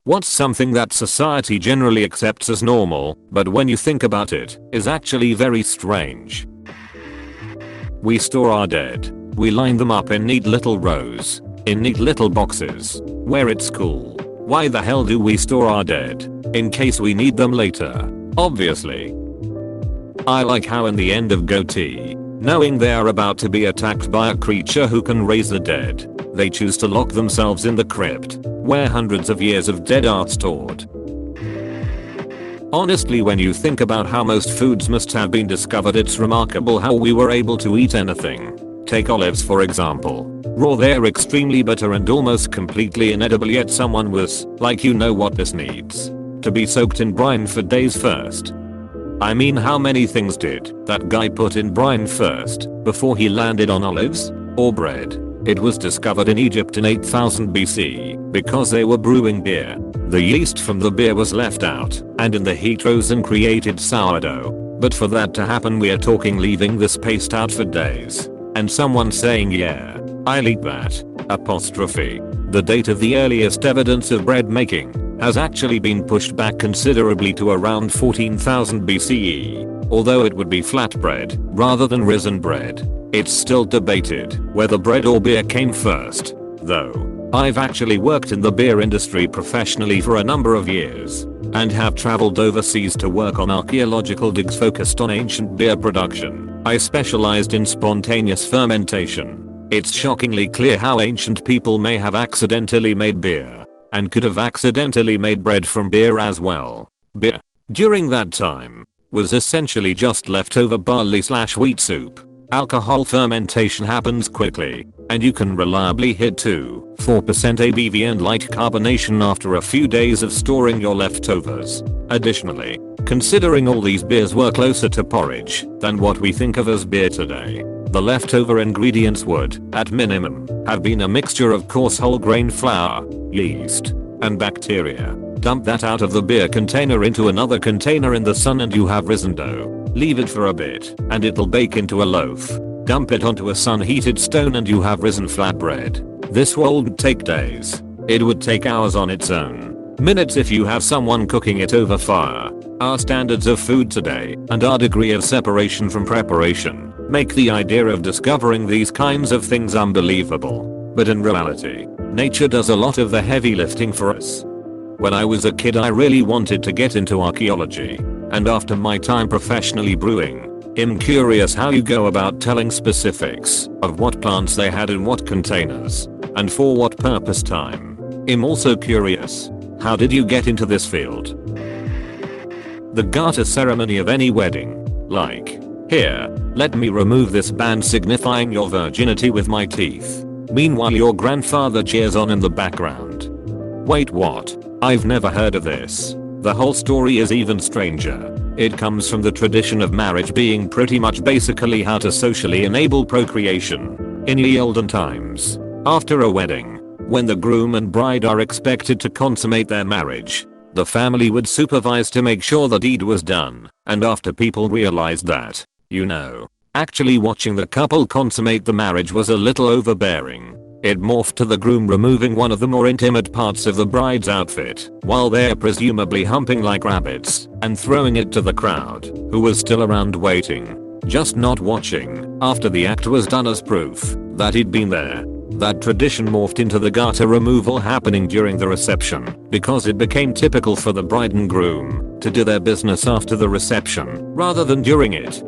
What's something that society generally accepts as normal, but when you think about it, is actually very strange? We store our dead. We line them up in neat little rows, in neat little boxes, where it's cool. Why the hell do we store our dead? In case we need them later, obviously. I like how in the end of Goatee, knowing they are about to be attacked by a creature who can raise the dead, they choose to lock themselves in the crypt, where hundreds of years of dead are stored. Honestly, when you think about how most foods must have been discovered, it's remarkable how we were able to eat anything. Take olives for example. Raw, they're extremely bitter and almost completely inedible, yet someone was like, you know what this needs? To be soaked in brine for days first. I mean, how many things did that guy put in brine first before he landed on olives? Or bread? It was discovered in Egypt in 8000 BC because they were brewing beer. The yeast from the beer was left out, and in the heat rose and created sourdough. But for that to happen, we are talking leaving this paste out for days. And someone saying, yeah, I'll eat that. Apostrophe. The date of the earliest evidence of bread making has actually been pushed back considerably to around 14,000 BCE. Although it would be flat bread rather than risen bread. It's still debated whether bread or beer came first, though. I've actually worked in the beer industry professionally for a number of years, and have traveled overseas to work on archaeological digs focused on ancient beer production. I specialized in spontaneous fermentation. It's shockingly clear how ancient people may have accidentally made beer, and could have accidentally made bread from beer as well. Beer, during that time, was essentially just leftover barley/wheat soup. Alcohol fermentation happens quickly, and you can reliably hit 2-4% ABV and light carbonation after a few days of storing your leftovers. Additionally, considering all these beers were closer to porridge than what we think of as beer today, the leftover ingredients would, at minimum, have been a mixture of coarse whole grain flour, yeast, and bacteria. Dump that out of the beer container into another container in the sun and you have risen dough. Leave it for a bit, and it'll bake into a loaf. Dump it onto a sun-heated stone and you have risen flatbread. This won't take days. It would take hours on its own. Minutes if you have someone cooking it over fire. Our standards of food today, and our degree of separation from preparation, make the idea of discovering these kinds of things unbelievable. But in reality, nature does a lot of the heavy lifting for us. When I was a kid, I really wanted to get into archaeology. And after my time professionally brewing, I'm curious how you go about telling specifics of what plants they had in what containers, and for what purpose time. I'm also curious, how did you get into this field? The garter ceremony of any wedding, like, here, let me remove this band signifying your virginity with my teeth. Meanwhile your grandfather cheers on in the background. Wait, what? I've never heard of this. The whole story is even stranger. It comes from the tradition of marriage being pretty much basically how to socially enable procreation. In the olden times, after a wedding, when the groom and bride are expected to consummate their marriage, the family would supervise to make sure the deed was done, and after people realized that, actually watching the couple consummate the marriage was a little overbearing, it morphed to the groom removing one of the more intimate parts of the bride's outfit, while they're presumably humping like rabbits, and throwing it to the crowd, who was still around waiting, just not watching, after the act was done as proof that he'd been there. That tradition morphed into the garter removal happening during the reception, because it became typical for the bride and groom to do their business after the reception, rather than during it.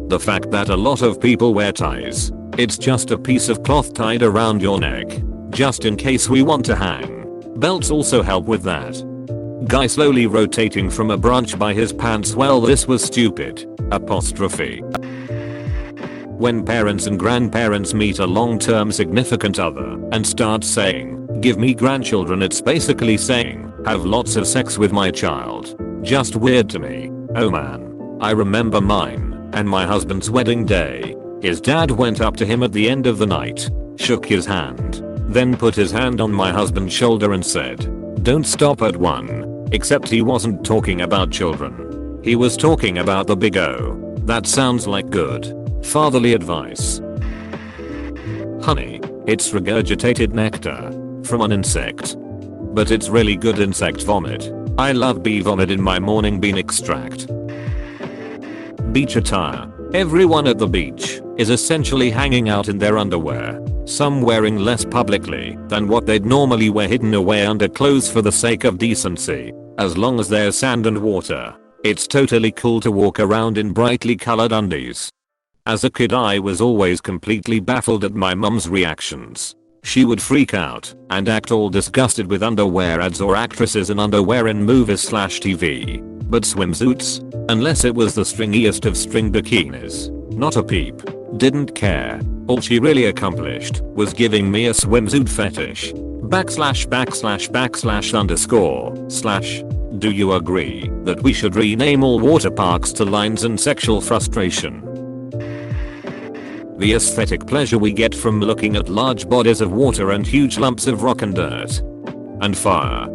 The fact that a lot of people wear ties. It's just a piece of cloth tied around your neck, just in case we want to hang. Belts also help with that. Guy slowly rotating from a branch by his pants. Well, this was stupid. Apostrophe. When parents and grandparents meet a long-term significant other and start saying, give me grandchildren, it's basically saying, have lots of sex with my child. Just weird to me. Oh man. I remember mine and my husband's wedding day. His dad went up to him at the end of the night, shook his hand, then put his hand on my husband's shoulder and said, don't stop at one. Except he wasn't talking about children. He was talking about the big O. That sounds like good fatherly advice. Honey, it's regurgitated nectar from an insect. but it's really good insect vomit. I love bee vomit in my morning bean extract. Beach attire. Everyone at the beach is essentially hanging out in their underwear. Some wearing less publicly than what they'd normally wear, hidden away under clothes for the sake of decency. As long as there's sand and water, it's totally cool to walk around in brightly colored undies. As a kid I was always completely baffled at my mum's reactions. She would freak out and act all disgusted with underwear ads or actresses in underwear in movies/TV. But swimsuits? Unless it was the stringiest of string bikinis. Not a peep. Didn't care. All she really accomplished was giving me a swimsuit fetish. //// Do you agree that we should rename all water parks to lines and sexual frustration? The aesthetic pleasure we get from looking at large bodies of water and huge lumps of rock and dirt. And fire.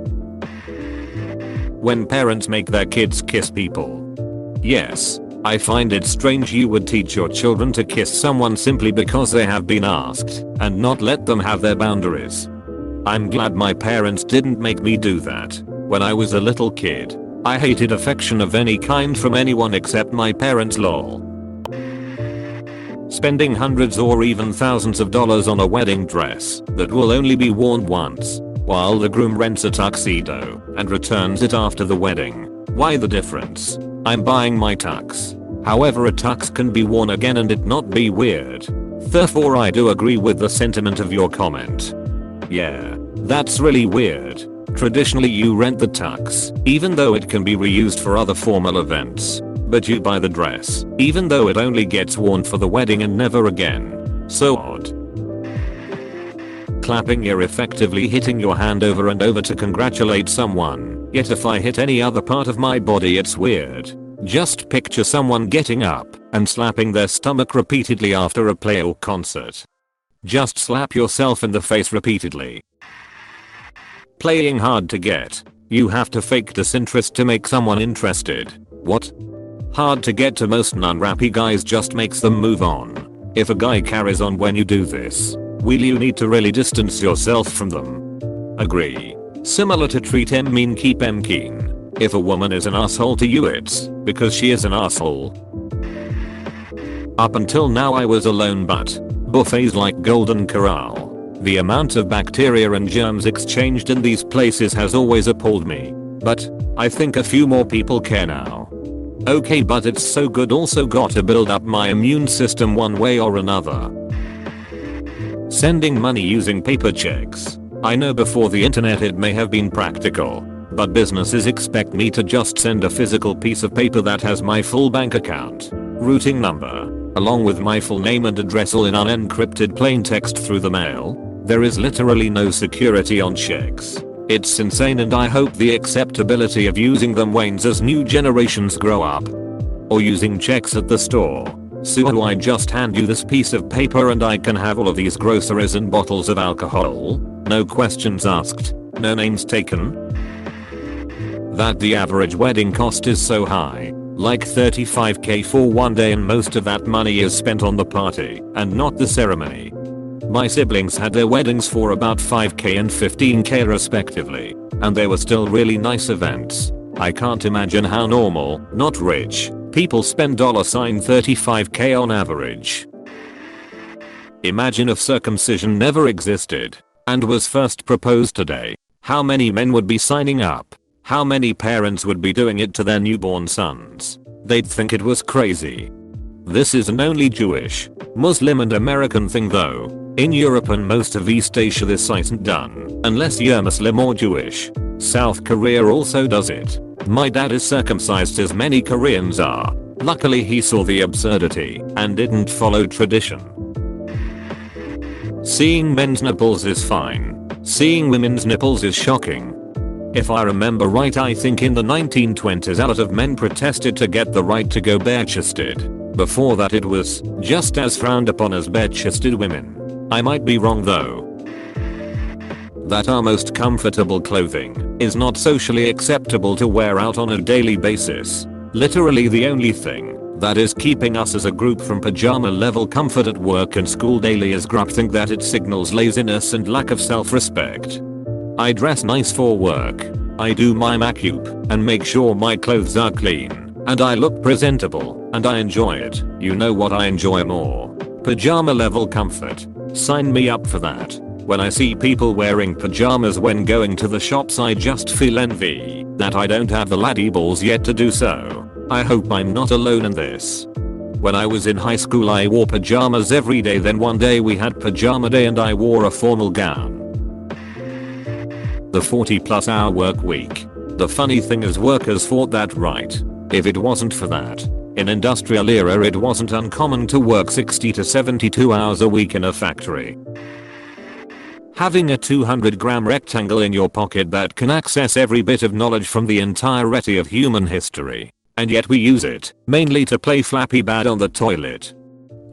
When parents make their kids kiss people. Yes, I find it strange you would teach your children to kiss someone simply because they have been asked and not let them have their boundaries. I'm glad my parents didn't make me do that. When I was a little kid, I hated affection of any kind from anyone except my parents. Lol. Spending hundreds or even thousands of dollars on a wedding dress that will only be worn once, while the groom rents a tuxedo and returns it after the wedding. Why the difference? I'm buying my tux. However, a tux can be worn again and it not be weird. Therefore I do agree with the sentiment of your comment. Yeah, that's really weird. Traditionally you rent the tux, even though it can be reused for other formal events. But you buy the dress, even though it only gets worn for the wedding and never again. So odd. Clapping, you're effectively hitting your hand over and over to congratulate someone, yet if I hit any other part of my body it's weird. Just picture someone getting up and slapping their stomach repeatedly after a play or concert. Just slap yourself in the face repeatedly. Playing hard to get. You have to fake disinterest to make someone interested. What? Hard to get to most non-rappy guys just makes them move on. If a guy carries on when you do this, will you need to really distance yourself from them? Agree. Similar to treat em mean keep em keen. If a woman is an asshole to you it's because she is an asshole. Up until now I was alone, but buffets like Golden Corral. The amount of bacteria and germs exchanged in these places has always appalled me. But I think a few more people care now. Okay, but it's so good, also gotta build up my immune system one way or another. Sending money using paper checks. I know before the internet it may have been practical, but businesses expect me to just send a physical piece of paper that has my full bank account, routing number, along with my full name and address all in unencrypted plain text through the mail. There is literally no security on checks. It's insane, and I hope the acceptability of using them wanes as new generations grow up. Or using checks at the store. So do I just hand you this piece of paper and I can have all of these groceries and bottles of alcohol? No questions asked, no names taken? That the average wedding cost is so high, like $35,000 for one day, and most of that money is spent on the party and not the ceremony. My siblings had their weddings for about $5,000 and $15,000 respectively, and they were still really nice events. I can't imagine how normal, not rich, people spend $35,000 on average. Imagine if circumcision never existed and was first proposed today. How many men would be signing up? How many parents would be doing it to their newborn sons? They'd think it was crazy. This is an only Jewish, Muslim and American thing though. In Europe and most of East Asia this isn't done, unless you're Muslim or Jewish. South Korea also does it. My dad is circumcised as many Koreans are. Luckily he saw the absurdity and didn't follow tradition. Seeing men's nipples is fine. Seeing women's nipples is shocking. If I remember right, I think in the 1920s a lot of men protested to get the right to go bare-chested. Before that it was just as frowned upon as bare-chested women. I might be wrong though. That our most comfortable clothing is not socially acceptable to wear out on a daily basis. Literally the only thing that is keeping us as a group from pajama level comfort at work and school daily is groupthink that it signals laziness and lack of self-respect. I dress nice for work. I do my makeup and make sure my clothes are clean and I look presentable and I enjoy it. You know what I enjoy more? Pajama level comfort. Sign me up for that. When I see people wearing pajamas when going to the shops, I just feel envy that I don't have the laddie balls yet to do so. I hope I'm not alone in this. When I was in high school I wore pajamas every day, then one day we had pajama day and I wore a formal gown. The 40+ hour work week. The funny thing is workers fought that right. If it wasn't for that, in industrial era it wasn't uncommon to work 60 to 72 hours a week in a factory. Having a 200-gram rectangle in your pocket that can access every bit of knowledge from the entirety of human history. And yet we use it, mainly to play Flappy Bird on the toilet.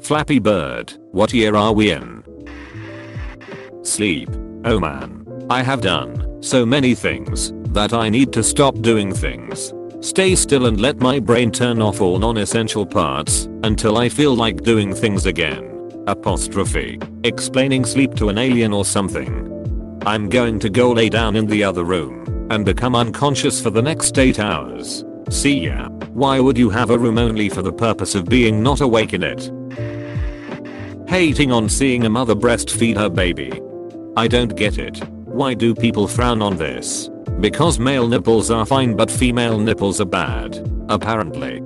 Flappy Bird, what year are we in? Sleep. Oh man. I have done so many things that I need to stop doing things. Stay still and let my brain turn off all non-essential parts until I feel like doing things again. Apostrophe. Explaining sleep to an alien or something. I'm going to go lay down in the other room and become unconscious for the next 8 hours. See ya. Why would you have a room only for the purpose of being not awake in it? Hating on seeing a mother breastfeed her baby. I don't get it. Why do people frown on this? Because male nipples are fine but female nipples are bad, apparently.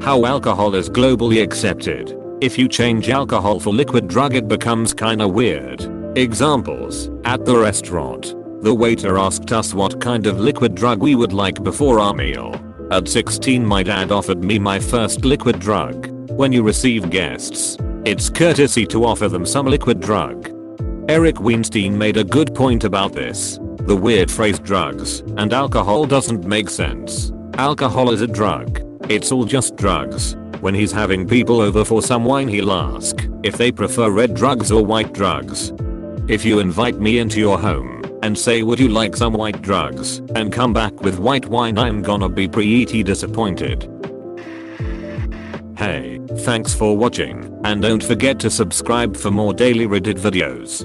How alcohol is globally accepted. If you change alcohol for liquid drug it becomes kinda weird. Examples. At the restaurant, the waiter asked us what kind of liquid drug we would like before our meal. At 16 my dad offered me my first liquid drug. When you receive guests, it's courtesy to offer them some liquid drug. Eric Weinstein made a good point about this. The weird phrase drugs and alcohol doesn't make sense. Alcohol is a drug. It's all just drugs. When he's having people over for some wine he'll ask if they prefer red drugs or white drugs. If you invite me into your home and say would you like some white drugs and come back with white wine, I'm gonna be pretty disappointed. Hey, thanks for watching and don't forget to subscribe for more daily Reddit videos.